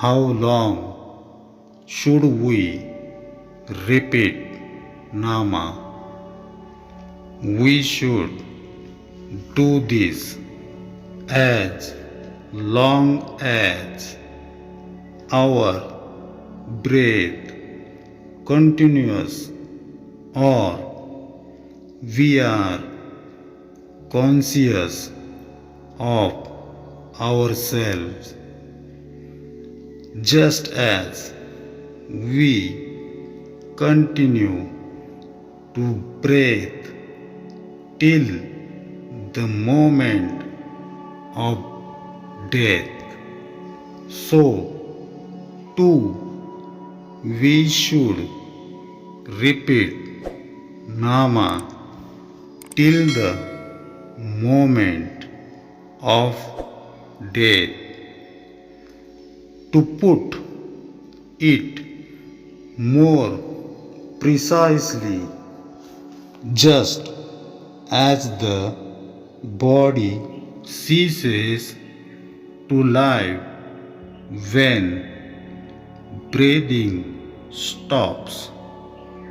How long should we repeat Nama? We should do this as long as our breath continues or we are conscious of ourselves. Just as we continue to breathe till the moment of death, so too we should repeat Nama till the moment of death. To put it more precisely, just as the body ceases to live when breathing stops,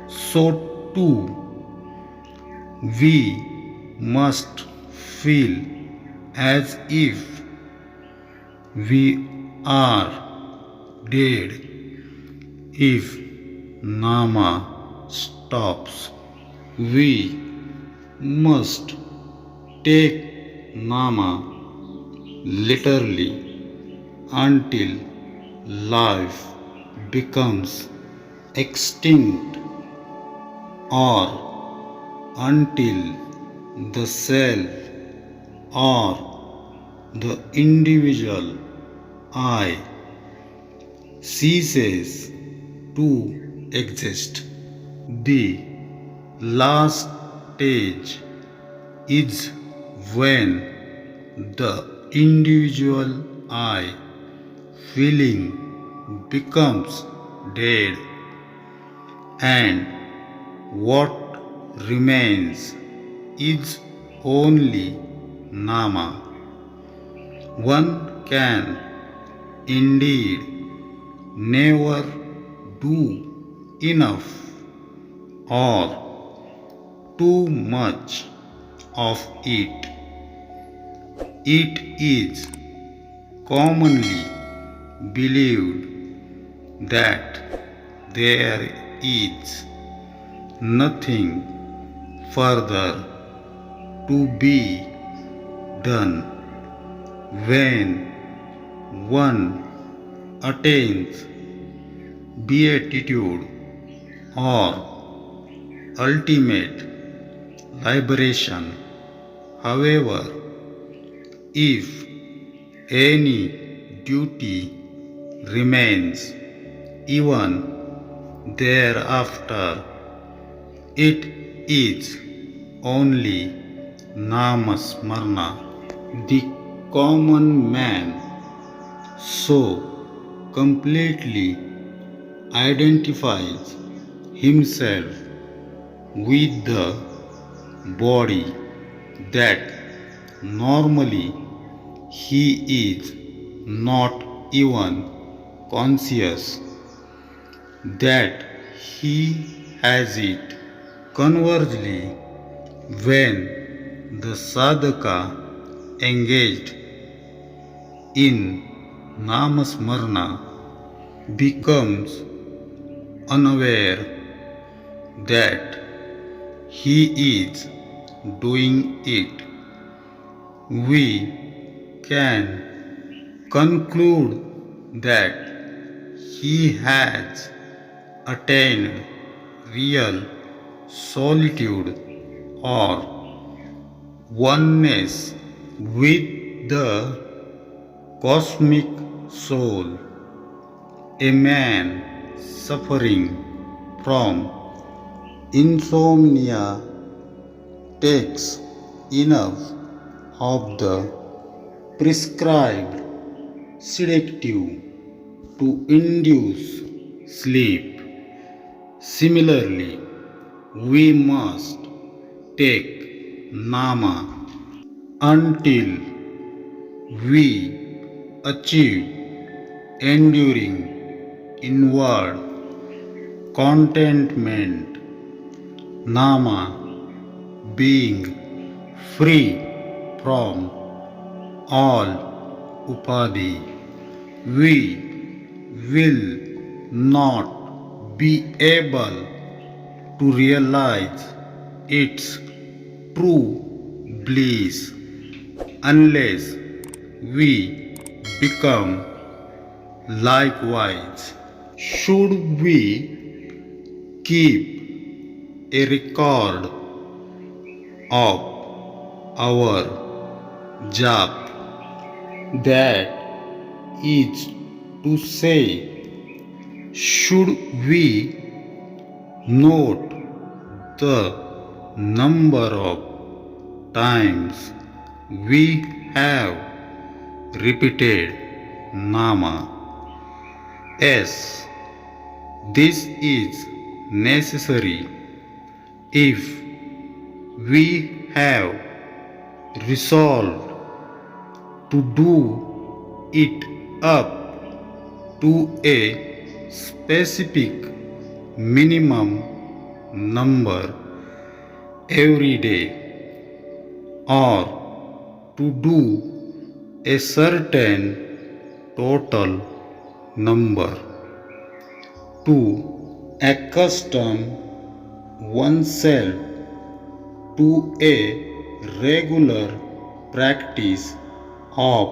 so too we must feel as if we are dead if Nama stops. We must take Nama literally until life becomes extinct or until the self or the individual I ceases to exist. The last stage is when the individual I feeling becomes dead and what remains is only Nama. One can indeed never do enough or too much of it. It is commonly believed that there is nothing further to be done when one attains beatitude or ultimate liberation. However, if any duty remains even thereafter, it is only Namasmarna. The common man so completely identifies himself with the body that normally he is not even conscious that he has it. Conversely, when the sadhaka engaged in Namasmarna becomes unaware that he is doing it, we can conclude that he has attained real solitude or oneness with the cosmic soul. A man suffering from insomnia takes enough of the prescribed sedative to induce sleep. Similarly, we must take Nama until we achieve enduring, inward, contentment, nama, being free from all upadhi. We will not be able to realize its true bliss unless we become likewise. Should we keep a record of our jap, that is to say, should we note the number of times we have repeated nama? Yes, this is necessary if we have resolved to do it up to a specific minimum number every day, or to do a certain total number. To accustom oneself to a regular practice of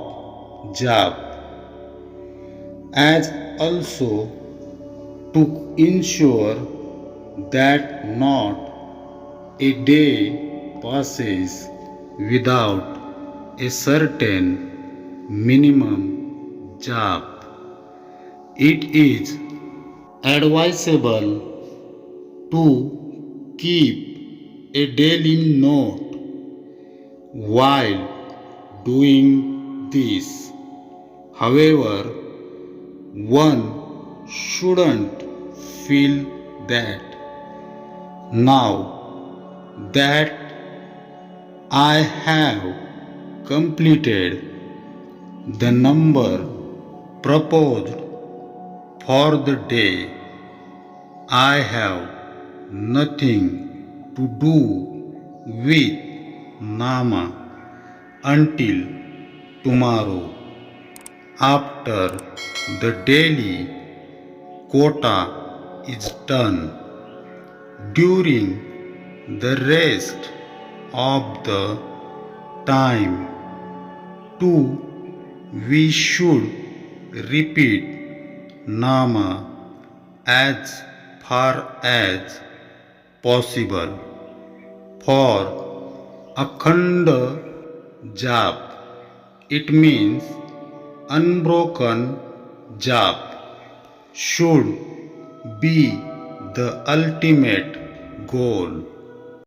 jap, as also to ensure that not a day passes without a certain minimum jap. It is advisable to keep a daily note while doing this. However, one shouldn't feel that now that I have completed the number proposed for the day, I have nothing to do with nama until tomorrow, after the daily quota is done. During the rest of the time too, we should repeat nama as far as possible. For akhanda jap, it means unbroken jap, should be the ultimate goal.